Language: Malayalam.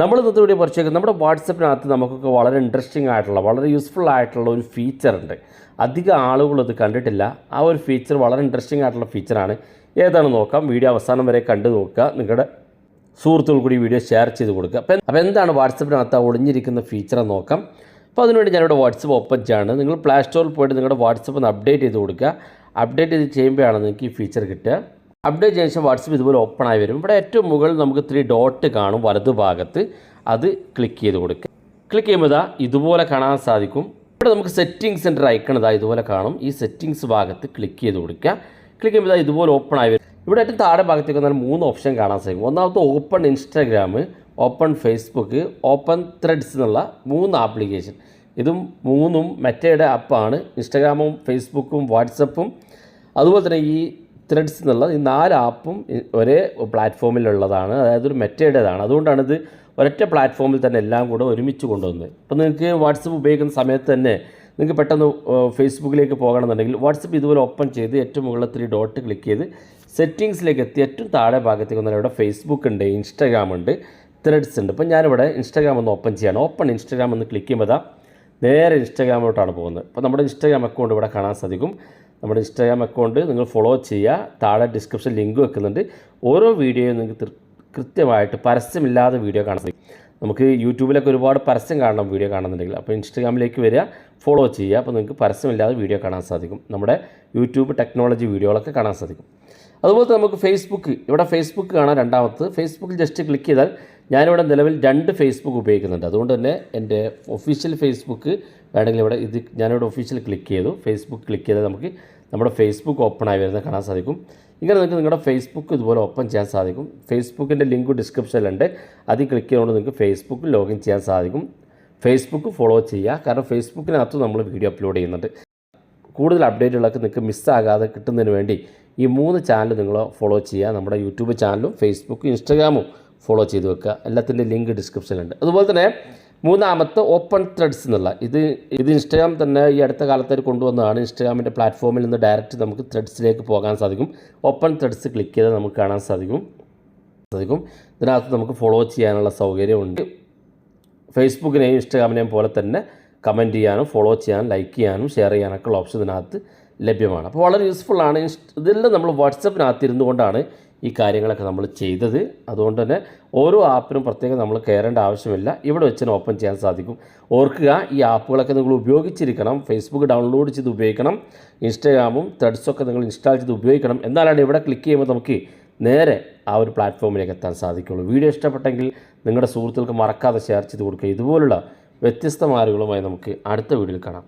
നമ്മൾ ഇന്നത്തെ വീഡിയോ പരിശോധിക്കുന്നത് നമ്മുടെ വാട്സപ്പിനകത്ത് നമുക്കൊക്കെ വളരെ ഇൻട്രസ്റ്റിംഗ് ആയിട്ടുള്ള വളരെ യൂസ്ഫുൾ ആയിട്ടുള്ള ഒരു ഫീച്ചറുണ്ട്. അധികം ആളുകൾ ഇത് കണ്ടിട്ടില്ല. ആ ഒരു ഫീച്ചർ വളരെ ഇൻട്രസ്റ്റിംഗ് ആയിട്ടുള്ള ഫീച്ചറാണ്. ഏതാണെന്ന് നോക്കാം. വീഡിയോ അവസാനം വരെ കണ്ടു നോക്കുക. നിങ്ങളുടെ സുഹൃത്തുക്കൾ കൂടി വീഡിയോ ഷെയർ ചെയ്ത് കൊടുക്കുക. അപ്പോൾ എന്താണ് വാട്സപ്പിനകത്ത് ഒളിഞ്ഞിരിക്കുന്ന ഫീച്ചർ നോക്കാം. അപ്പോൾ അതിനുവേണ്ടി ഞാനിവിടെ വാട്സപ്പ് ഓപ്പൺ ചെയ്യാണ്. നിങ്ങൾ പ്ലേ സ്റ്റോറിൽ പോയിട്ട് നിങ്ങളുടെ വാട്സപ്പ് ഒന്ന് അപ്ഡേറ്റ് ചെയ്ത് കൊടുക്കുക. അപ്ഡേറ്റ് ചെയ്ത് ചെയ്യുമ്പോഴാണ് നിങ്ങൾക്ക് ഈ ഫീച്ചർ കിട്ടുക. അപ്ഡേറ്റ് ചെയ്ത ശേഷം വാട്സപ്പ് ഇതുപോലെ ഓപ്പൺ ആയി വരും. ഇവിടെ ഏറ്റവും മുകളിൽ നമുക്ക് 3 ഡോട്ട് കാണും വലതുഭാഗത്ത്. അത് ക്ലിക്ക് ചെയ്ത് കൊടുക്കുക. ക്ലിക്ക് ചെയ്യുമ്പോൾ ഇതുപോലെ കാണാൻ സാധിക്കും. ഇവിടെ നമുക്ക് സെറ്റിംഗ്സ് സെൻറ്റർ ഐക്കൺ ഇതുപോലെ കാണും. ഈ സെറ്റിംഗ്സ് ഭാഗത്ത് ക്ലിക്ക് ചെയ്ത് കൊടുക്കുക. ക്ലിക്ക് ചെയ്യുമ്പോൾ ഇതുപോലെ ഓപ്പൺ ആയി വരും. ഇവിടെ ഏറ്റവും താഴെ ഭാഗത്തേക്ക് വന്നാൽ 3 ഓപ്ഷൻ കാണാൻ സാധിക്കും. ഒന്നാമത്തെ open Instagram, open Facebook, open Threads എന്നുള്ള 3 ആപ്ലിക്കേഷൻ. ഇതും 3ഉം മെറ്റയുടെ ആപ്പാണ്. ഇൻസ്റ്റാഗ്രാമും ഫേസ്ബുക്കും വാട്സപ്പും അതുപോലെ തന്നെ ഈ ത്രെഡ്സ് എന്നുള്ള ഈ 4 ആപ്പും ഒരേ പ്ലാറ്റ്ഫോമിലുള്ളതാണ്. അതായത് ഒരു മെറ്റയുടേതാണ്. അതുകൊണ്ടാണിത് ഒരൊറ്റ പ്ലാറ്റ്ഫോമിൽ തന്നെ എല്ലാം കൂടെ ഒരുമിച്ച് കൊണ്ടുവന്നത്. അപ്പോൾ നിങ്ങൾക്ക് വാട്സപ്പ് ഉപയോഗിക്കുന്ന സമയത്ത് തന്നെ നിങ്ങൾക്ക് പെട്ടെന്ന് ഫേസ്ബുക്കിലേക്ക് പോകണമെന്നുണ്ടെങ്കിൽ വാട്സപ്പ് ഇതുപോലെ ഓപ്പൺ ചെയ്ത് ഏറ്റവും മുകളിൽ 3 ഡോട്ട് ക്ലിക്ക് ചെയ്ത് സെറ്റിങ്സിലേക്ക് എത്തി ഏറ്റവും താഴെ ഭാഗത്തേക്ക് വന്നാൽ ഇവിടെ ഫേസ്ബുക്ക് ഉണ്ട്, ഇൻസ്റ്റാഗ്രാം ഉണ്ട്, ത്രെഡ്സ് ഉണ്ട്. അപ്പോൾ ഞാനിവിടെ ഇൻസ്റ്റാഗ്രാം ഒന്ന് ഓപ്പൺ ചെയ്യാണ്. ഓപ്പൺ ഇൻസ്റ്റാഗ്രാം ഒന്ന് ക്ലിക്ക് ചെയ്യുമ്പോൾ നേരെ ഇൻസ്റ്റാഗ്രാമിലോട്ടാണ് പോകുന്നത്. അപ്പോൾ നമ്മുടെ ഇൻസ്റ്റാഗ്രാം അക്കൗണ്ട് ഇവിടെ കാണാൻ സാധിക്കും. നമ്മുടെ ഇൻസ്റ്റാഗ്രാം അക്കൗണ്ട് നിങ്ങൾ ഫോളോ ചെയ്യുക. താഴെ ഡിസ്ക്രിപ്ഷൻ ലിങ്ക് വെക്കുന്നുണ്ട്. ഓരോ വീഡിയോയും നിങ്ങൾക്ക് കൃത്യമായിട്ട് പരസ്യമില്ലാതെ വീഡിയോ കാണാൻ സാധിക്കും. നമുക്ക് യൂട്യൂബിലൊക്കെ ഒരുപാട് പരസ്യം കാണണം വീഡിയോ കാണുന്നുണ്ടെങ്കിൽ. അപ്പോൾ ഇൻസ്റ്റാഗ്രാമിലേക്ക് വരിക, ഫോളോ ചെയ്യുക. അപ്പോൾ നിങ്ങൾക്ക് പരസ്യമില്ലാതെ വീഡിയോ കാണാൻ സാധിക്കും. നമ്മുടെ യൂട്യൂബ് ടെക്നോളജി വീഡിയോകളൊക്കെ കാണാൻ സാധിക്കും. അതുപോലെ നമുക്ക് ഫേസ്ബുക്ക്, ഇവിടെ ഫേസ്ബുക്ക് കാണാൻ രണ്ടാമത്ത്. ഫേസ്ബുക്കിൽ ജസ്റ്റ് ക്ലിക്ക് ചെയ്താൽ ഞാനിവിടെ നിലവിൽ 2 ഫേസ്ബുക്ക് ഉപയോഗിക്കുന്നുണ്ട്. അതുകൊണ്ട് തന്നെ എൻ്റെ ഒഫീഷ്യൽ ഫേസ്ബുക്ക് വേണമെങ്കിൽ ഇവിടെ ഞാനിവിടെ ഒഫീഷ്യൽ ക്ലിക്ക് ചെയ്തു. ഫേസ്ബുക്ക് ക്ലിക്ക് ചെയ്താൽ നമുക്ക് നമ്മുടെ ഫേസ്ബുക്ക് ഓപ്പൺ ആയി വരുന്നത് കാണാൻ സാധിക്കും. ഇങ്ങനെ നിങ്ങൾക്ക് നിങ്ങളുടെ ഫേസ്ബുക്ക് ഇതുപോലെ ഓപ്പൺ ചെയ്യാൻ സാധിക്കും. ഫേസ്ബുക്കിൻ്റെ ലിങ്ക് ഡിസ്ക്രിപ്ഷനിലുണ്ട്. അതിൽ ക്ലിക്ക് ചെയ്തുകൊണ്ട് നിങ്ങൾക്ക് ഫേസ്ബുക്കിൽ ലോഗിൻ ചെയ്യാൻ സാധിക്കും. ഫേസ്ബുക്ക് ഫോളോ ചെയ്യുക. കാരണം ഫേസ്ബുക്കിനകത്ത് നമ്മൾ വീഡിയോ അപ്ലോഡ് ചെയ്യുന്നുണ്ട്. കൂടുതൽ അപ്ഡേറ്റുകളൊക്കെ നിങ്ങൾക്ക് മിസ്സാകാതെ കിട്ടുന്നതിന് വേണ്ടി ഈ 3 ചാനൽ നിങ്ങൾ ഫോളോ ചെയ്യുക. നമ്മുടെ യൂട്യൂബ് ചാനലും ഫേസ്ബുക്കും ഇൻസ്റ്റാഗ്രാമും ഫോളോ ചെയ്ത് വെക്കുക. എല്ലാത്തിൻ്റെ ലിങ്ക് ഡിസ്ക്രിപ്ഷനിലുണ്ട്. അതുപോലെ തന്നെ 3ാമത്തെ ഓപ്പൺ ത്രെഡ്സ് എന്നുള്ള ഇത് ഇൻസ്റ്റാഗ്രാം തന്നെ ഈ അടുത്ത കാലത്തായിട്ട് കൊണ്ടുവന്നതാണ്. ഇൻസ്റ്റാഗ്രാമിൻ്റെ പ്ലാറ്റ്ഫോമിൽ നിന്ന് ഡയറക്റ്റ് നമുക്ക് ത്രെഡ്സിലേക്ക് പോകാൻ സാധിക്കും. ഓപ്പൺ ത്രെഡ്സ് ക്ലിക്ക് ചെയ്താൽ നമുക്ക് കാണാൻ സാധിക്കും. ഇതിനകത്ത് നമുക്ക് ഫോളോ ചെയ്യാനുള്ള സൗകര്യമുണ്ട്. ഫേസ്ബുക്കിനെയും ഇൻസ്റ്റാഗ്രാമിനെയും പോലെ തന്നെ കമൻറ്റ് ചെയ്യാനും ഫോളോ ചെയ്യാനും ലൈക്ക് ചെയ്യാനും ഷെയർ ചെയ്യാനൊക്കെ ഉള്ള ഓപ്ഷൻ ഇതിനകത്ത് ലഭ്യമാണ്. അപ്പോൾ വളരെ യൂസ്ഫുള്ളാണ്. ഇതെല്ലാം നമ്മൾ വാട്സപ്പിനകത്ത് ഇരുന്നു കൊണ്ടാണ് ഈ കാര്യങ്ങളൊക്കെ നമ്മൾ ചെയ്തത്. അതുകൊണ്ട് തന്നെ ഓരോ ആപ്പിനും പ്രത്യേകം നമ്മൾ കയറേണ്ട ആവശ്യമില്ല. ഇവിടെ വെച്ച് തന്നെ ഓപ്പൺ ചെയ്യാൻ സാധിക്കും. ഓർക്കുക, ഈ ആപ്പുകളൊക്കെ നിങ്ങൾ ഉപയോഗിച്ചിരിക്കണം. ഫേസ്ബുക്ക് ഡൗൺലോഡ് ചെയ്ത് ഉപയോഗിക്കണം. ഇൻസ്റ്റാഗ്രാമും ത്രെഡ്സൊക്കെ നിങ്ങൾ ഇൻസ്റ്റാൾ ചെയ്ത് ഉപയോഗിക്കണം. എന്നാലാണ് ഇവിടെ ക്ലിക്ക് ചെയ്യുമ്പോൾ നമുക്ക് നേരെ ആ ഒരു പ്ലാറ്റ്ഫോമിലേക്ക് എത്താൻ സാധിക്കുള്ളൂ. വീഡിയോ ഇഷ്ടപ്പെട്ടെങ്കിൽ നിങ്ങളുടെ സുഹൃത്തുക്കൾക്ക് മറക്കാതെ ഷെയർ ചെയ്ത് കൊടുക്കുക. ഇതുപോലുള്ള വ്യത്യസ്തമായ അറിവുകളുമായി നമുക്ക് അടുത്ത വീഡിയോയിൽ കാണാം.